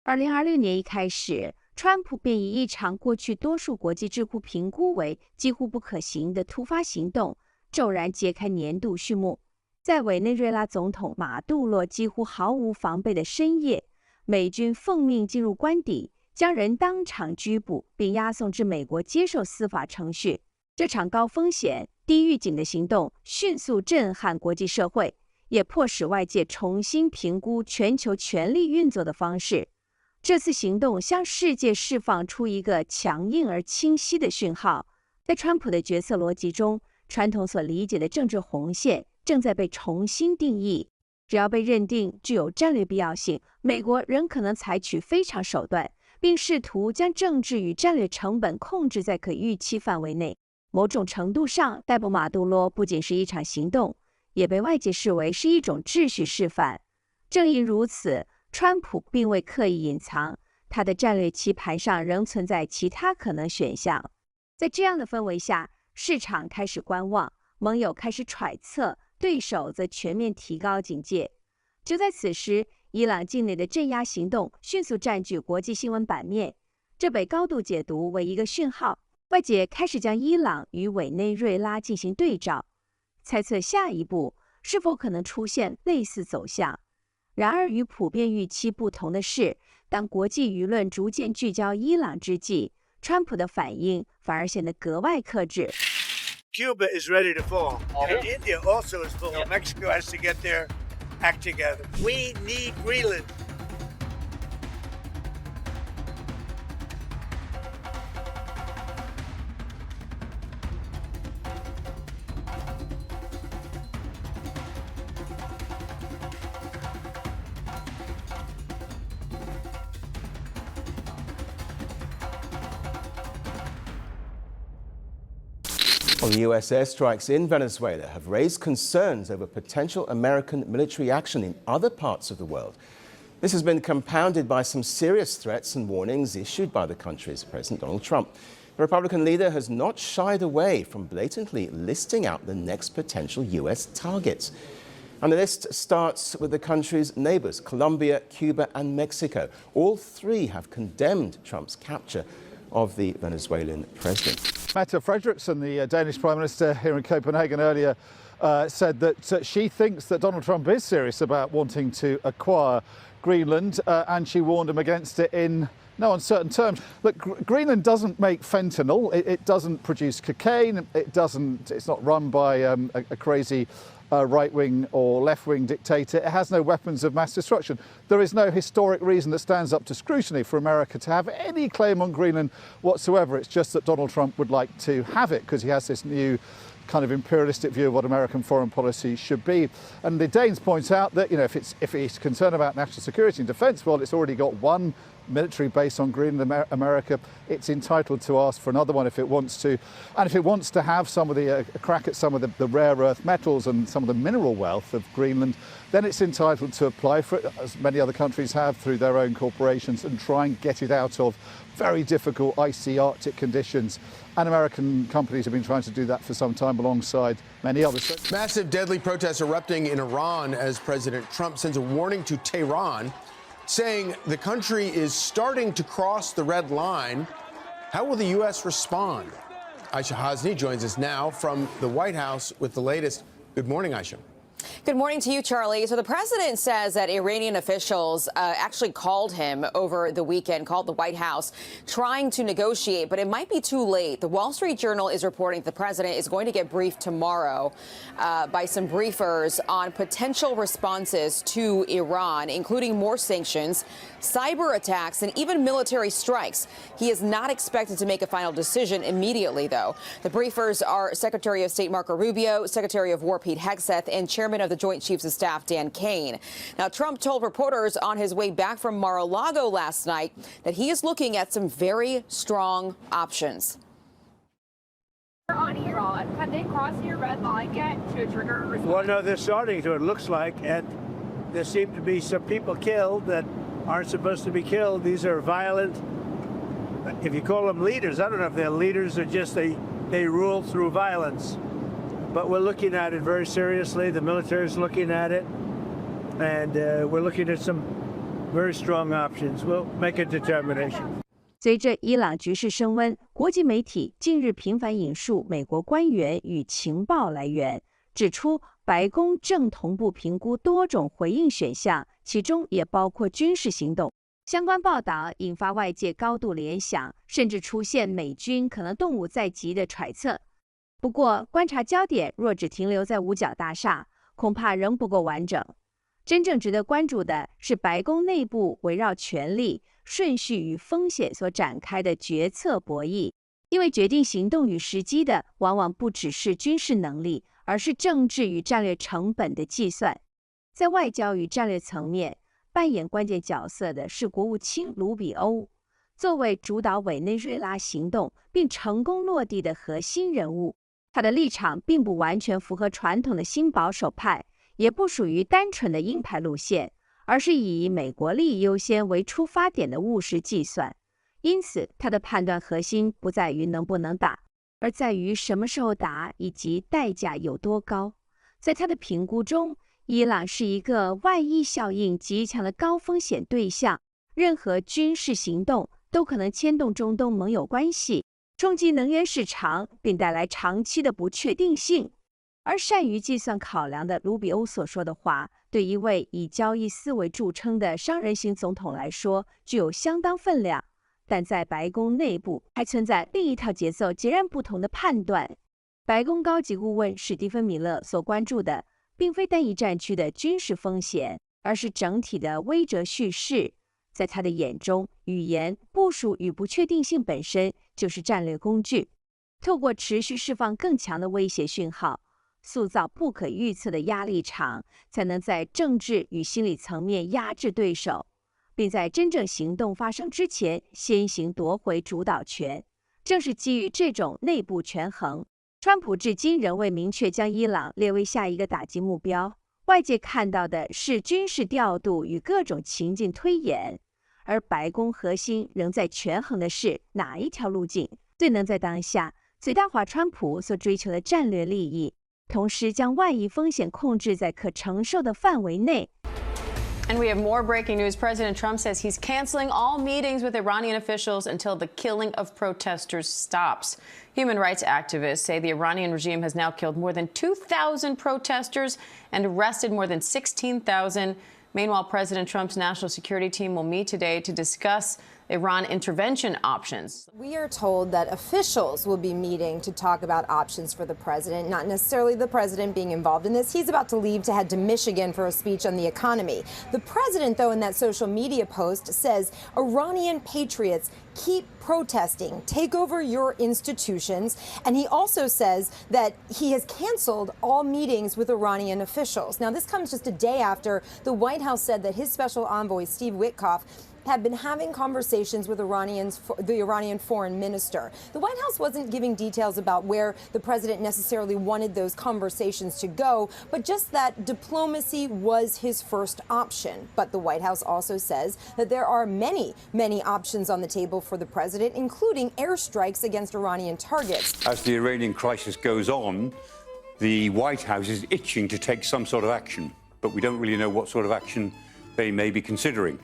2026年一开始，川普便以一场过去多数国际智库评估为几乎不可行的突发行动，骤然揭开年度序幕。在委内瑞拉总统马杜罗几乎毫无防备的深夜，美军奉命进入官邸，将人当场拘捕，并押送至美国接受司法程序。这场高风险、低预警的行动迅速震撼国际社会，也迫使外界重新评估全球权力运作的方式。这次行动向世界释放出一个强硬而清晰的讯号，在川普的决策逻辑中，传统所理解的政治红线正在被重新定义。只要被认定具有战略必要性，美国仍可能采取非常手段，并试图将政治与战略成本控制在可预期范围内。某种程度上，逮捕马杜罗不仅是一场行动，也被外界视为是一种秩序示范。正因如此，川普并未刻意隐藏，他的战略棋盘上仍存在其他可能选项。在这样的氛围下，市场开始观望，盟友开始揣测，对手则全面提高警戒。就在此时，伊朗境内的镇压行动迅速占据国际新闻版面，这被高度解读为一个讯号，外界开始将伊朗与委内瑞拉进行对照，猜测下一步是否可能出现类似走向。然而，与普遍预期不同的是，当国际舆论逐渐聚焦伊朗之际，川普的反应反而显得格外克制。Cuba is ready to fall, and India also is full. Mexico has to get their act together. We need Greenland. Well, U.S. airstrikes in Venezuela have raised concerns over potential American military action in other parts of the world. This has been compounded by some serious threats and warnings issued by the country's President Donald Trump. The Republican leader has not shied away from blatantly listing out the next potential U.S. targets. And the list starts with the country's neighbors, Colombia, Cuba, and Mexico. All three have condemned Trump's capture of the Venezuelan president. Mette Frederiksen, the Danish Prime Minister here in Copenhagen earlier, said that she thinks that Donald Trump is serious about wanting to acquire Greenland, and she warned him against it in no uncertain terms. Look, Greenland doesn't make fentanyl, it doesn't produce cocaine, it's not run by a crazy right-wing or left-wing dictator. It has no weapons of mass destruction. There is no historic reason that stands up to scrutiny for America to have any claim on Greenland whatsoever. It's just that Donald Trump would like to have it because he has this new kind of imperialistic view of what American foreign policy should be. And the Danes point out that, you know, if he's concerned about national security and defence, well, it's already got one military base on Greenland, America. It's entitled to ask for another one if it wants to. And if it wants to have some of the crack at some of the rare earth metals and some of the mineral wealth of Greenland, then it's entitled to apply for it, as many other countries have, through their own corporations, and try and get it out of very difficult icy Arctic conditions. And American companies have been trying to do that for some time alongside many others. Massive deadly protests erupting in Iran as President Trump sends a warning to Tehran, saying the country is starting to cross the red line. How will the U.S. respond? Aisha Hasni joins us now from the White House with the latest. Good morning, Aisha. Good morning to you, Charlie. So the president says that Iranian officials actually called him over the weekend, called the White House, trying to negotiate, but it might be too late. The Wall Street Journal is reporting the president is going to get briefed tomorrow by some briefers on potential responses to Iran, including more sanctions, cyber attacks, and even military strikes. He is not expected to make a final decision immediately, though. The briefers are Secretary of State Marco Rubio, Secretary of War Pete Hegseth, and Chairman of the Joint Chiefs of Staff Dan Kane. Now, Trump told reporters on his way back from Mar-a-Lago last night that he is looking at some very strong options. On Iran, have they crossed your red line yet to trigger a response? Well, no, they're starting to, it looks like, and there seem to be some people killed that aren't supposed to be killed. These are violent, if you call them leaders, I don't know if they're leaders or just they rule through violence. But we're looking at it very seriously. The military is looking at it, and we're looking at some very strong options. We'll make a determination. 随着伊朗局势升温，国际媒体近日频繁引述美国官员与情报来源，指出白宫正同步评估多种回应选项，其中也包括军事行动。相关报道引发外界高度联想，甚至出现美军可能动武在即的揣测。不过，观察焦点若只停留在五角大厦，恐怕仍不够完整。真正值得关注的是白宫内部围绕权力、顺序与风险所展开的决策博弈，因为决定行动与时机的往往不只是军事能力，而是政治与战略成本的计算。在外交与战略层面，扮演关键角色的是国务卿卢比欧，作为主导委内瑞拉行动并成功落地的核心人物。他的立场并不完全符合传统的新保守派，也不属于单纯的鹰派路线，而是以美国利益优先为出发点的务实计算。因此，他的判断核心不在于能不能打，而在于什么时候打以及代价有多高。在他的评估中，伊朗是一个外溢效应极强的高风险对象，任何军事行动都可能牵动中东盟友关系，冲击能源市场，并带来长期的不确定性。而善于计算考量的卢比欧所说的话，对一位以交易思维著称的商人型总统来说，具有相当分量。但在白宫内部还存在另一套节奏截然不同的判断。白宫高级顾问史蒂芬·米勒所关注的，并非单一战区的军事风险，而是整体的威慑叙事。在他的眼中，语言、部署与不确定性本身就是战略工具。透过持续释放更强的威胁讯号，塑造不可预测的压力场，才能在政治与心理层面压制对手，并在真正行动发生之前先行夺回主导权。正是基于这种内部权衡，川普至今仍未明确将伊朗列为下一个打击目标。外界看到的是军事调度与各种情境推演，而白宫核心仍在权衡的是哪一条路径最能在当下最大化川普所追求的战略利益，同时将外溢风险控制在可承受的范围内。And we have more breaking news. President Trump says he's canceling all meetings with Iranian officials until the killing of protesters stops. Human rights activists say the Iranian regime has now killed more than 2,000 protesters and arrested more than 16,000. Meanwhile, President Trump's national security team will meet today to discuss Iran intervention options. We are told that officials will be meeting to talk about options for the president, not necessarily the president being involved in this. He's about to leave to head to Michigan for a speech on the economy. The president, though, in that social media post says Iranian patriots keep protesting, take over your institutions. And he also says that he has canceled all meetings with Iranian officials. Now, this comes just a day after the White House said that his special envoy, Steve Witkoff, had been having conversations with the Iranian foreign minister. The White House wasn't giving details about where the president necessarily wanted those conversations to go, but just that diplomacy was his first option. But the White House also says that there are many, many options on the table for the president, including airstrikes against Iranian targets. As the Iranian crisis goes on, the White House is itching to take some sort of action, but we don't really know what sort of action they may be considering.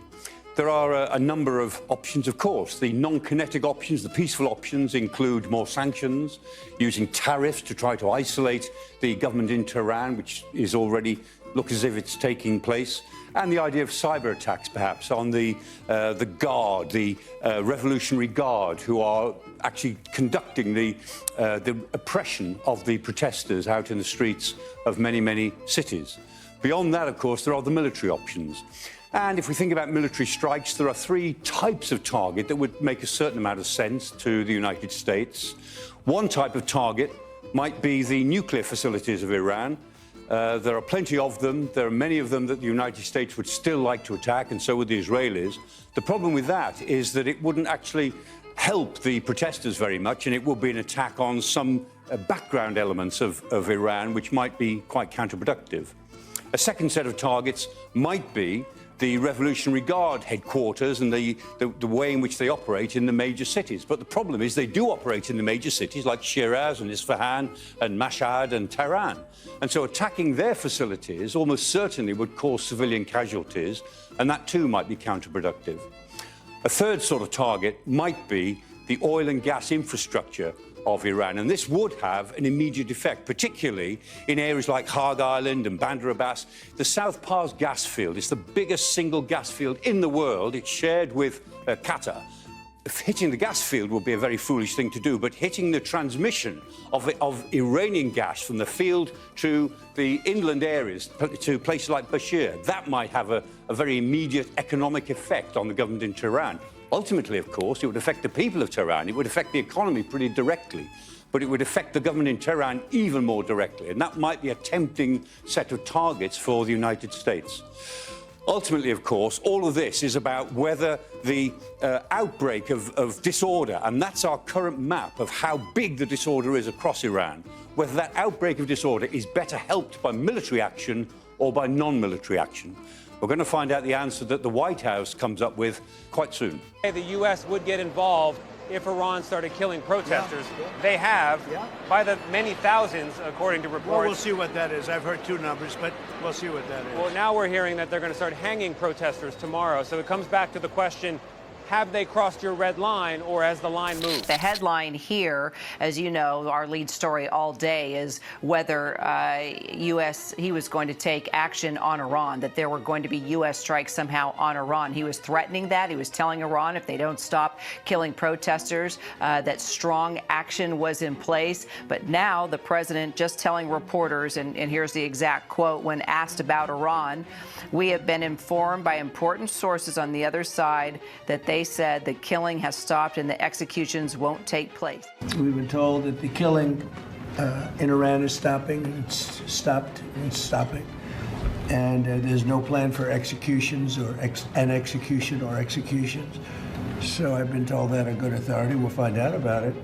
There are a number of options, of course. The non-kinetic options, the peaceful options, include more sanctions, using tariffs to try to isolate the government in Tehran, which is already looks as if it's taking place, and the idea of cyber attacks, perhaps, on the Guard, the Revolutionary Guard, who are actually conducting the oppression of the protesters out in the streets of many, many cities. Beyond that, of course, there are the military options. And if we think about military strikes, there are three types of target that would make a certain amount of sense to the United States. One type of target might be the nuclear facilities of Iran. There are plenty of them. There are many of them that the United States would still like to attack, and so would the Israelis. The problem with that is that it wouldn't actually help the protesters very much, and it would be an attack on some background elements of Iran, which might be quite counterproductive. A second set of targets might be the Revolutionary Guard headquarters and the way in which they operate in the major cities. But the problem is they do operate in the major cities like Shiraz and Isfahan and Mashhad and Tehran. And so attacking their facilities almost certainly would cause civilian casualties, and that too might be counterproductive. A third sort of target might be the oil and gas infrastructure of Iran, and this would have an immediate effect, particularly in areas like Hag Island and Bandar Abbas. The South Pars gas field is the biggest single gas field in the world. It's shared with Qatar. Hitting the gas field would be a very foolish thing to do, but hitting the transmission of Iranian gas from the field to the inland areas, to places like Bashir, that might have a very immediate economic effect on the government in Tehran. Ultimately, of course, it would affect the people of Tehran. It would affect the economy pretty directly, but it would affect the government in Tehran even more directly, and that might be a tempting set of targets for the United States. Ultimately, of course, all of this is about whether the outbreak of disorder, and that's our current map of how big the disorder is across Iran, whether that outbreak of disorder is better helped by military action or by non-military action. We're going to find out the answer that the White House comes up with quite soon. The U.S. would get involved if Iran started killing protesters. They have, by the many thousands, according to reports. Well, we'll see what that is. I've heard two numbers, but we'll see what that is. Well, now we're hearing that they're going to start hanging protesters tomorrow. So it comes back to the question, have they crossed your red line, or has the line moved? The headline here, as you know, our lead story all day is whether he was going to take action on Iran, that there were going to be U.S. strikes somehow on Iran. He was threatening that. He was telling Iran if they don't stop killing protesters, that strong action was in place. But now the president just telling reporters, and here's the exact quote when asked about Iran, "We have been informed by important sources on the other side that they said the killing has stopped and the executions won't take place." We've been told that the killing in Iran is stopping. It's stopped. It's stopping. And there's no plan for executions or executions. So I've been told that on good authority. We'll find out about it.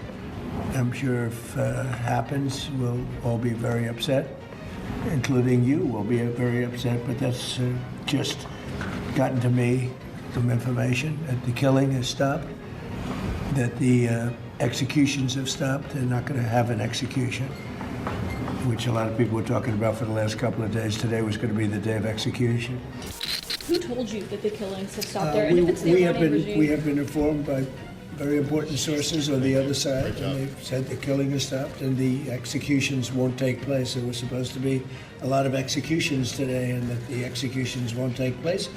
I'm sure if it happens, we'll all be very upset, including you will be very upset. But that's just gotten to me. Some information that the killing has stopped, that the executions have stopped. They're not going to have an execution, which a lot of people were talking about for the last couple of days. Today was going to be the day of execution. Who told you that the killings have stopped there? And if it's the Iranian regime? We have been informed by very important sources on the other side, and they've said the killing has stopped and the executions won't take place. There was supposed to be a lot of executions today, and that the executions won't take place.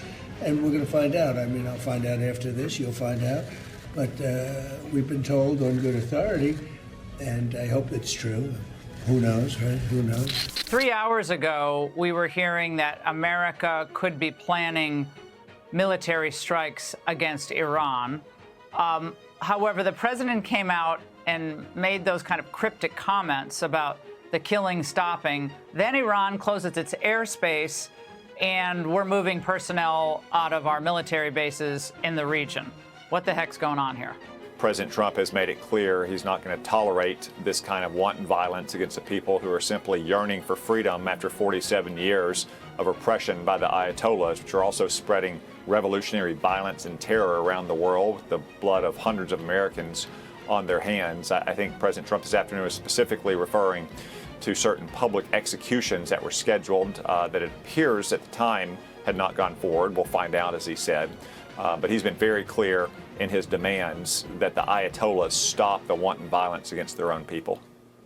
And we're going to find out. I mean, I'll find out after this. You'll find out. But we've been told on good authority, and I hope it's true. Who knows, right? Who knows? 3 hours ago, we were hearing that America could be planning military strikes against Iran. However, the president came out and made those kind of cryptic comments about the killing stopping. Then Iran closes its airspace, and we're moving personnel out of our military bases in the region. What the heck's going on here? President Trump has made it clear he's not going to tolerate this kind of wanton violence against the people who are simply yearning for freedom after 47 years of oppression by the Ayatollahs, which are also spreading revolutionary violence and terror around the world with the blood of hundreds of Americans on their hands. I think President Trump this afternoon was specifically referring to certain public executions that were scheduled that it appears at the time had not gone forward. We'll find out, as he said. But he's been very clear in his demands that the Ayatollahs stop the wanton violence against their own people.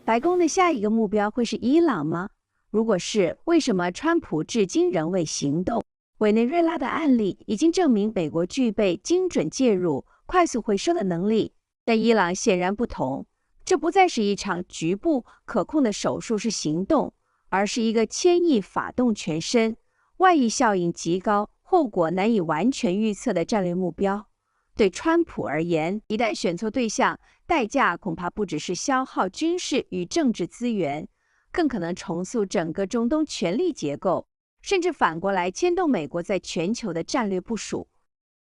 白宫的下一个目标会是伊朗吗？如果是，为什么川普至今仍未行动？委内瑞拉的案例已经证明美国具备精准介入、快速回收的能力，但伊朗显然不同。这不再是一场局部可控的手术式行动，而是一个牵一发动全身、外溢效应极高、后果难以完全预测的战略目标。对川普而言，一旦选错对象，代价恐怕不只是消耗军事与政治资源，更可能重塑整个中东权力结构，甚至反过来牵动美国在全球的战略部署。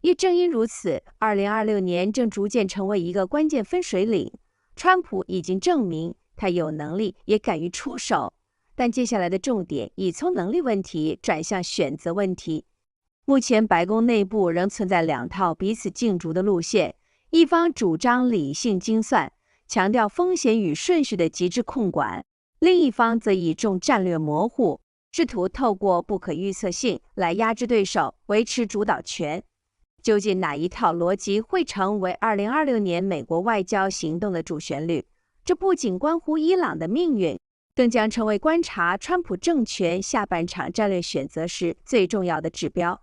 也正因如此，2026年正逐渐成为一个关键分水岭。川普已经证明他有能力，也敢于出手，但接下来的重点已从能力问题转向选择问题。目前白宫内部仍存在两套彼此竞逐的路线，一方主张理性精算，强调风险与顺序的极致控管，另一方则倚重战略模糊，试图透过不可预测性来压制对手，维持主导权。究竟哪一套逻辑会成为2026年美国外交行动的主旋律？这不仅关乎伊朗的命运，更将成为观察川普政权下半场战略选择时最重要的指标。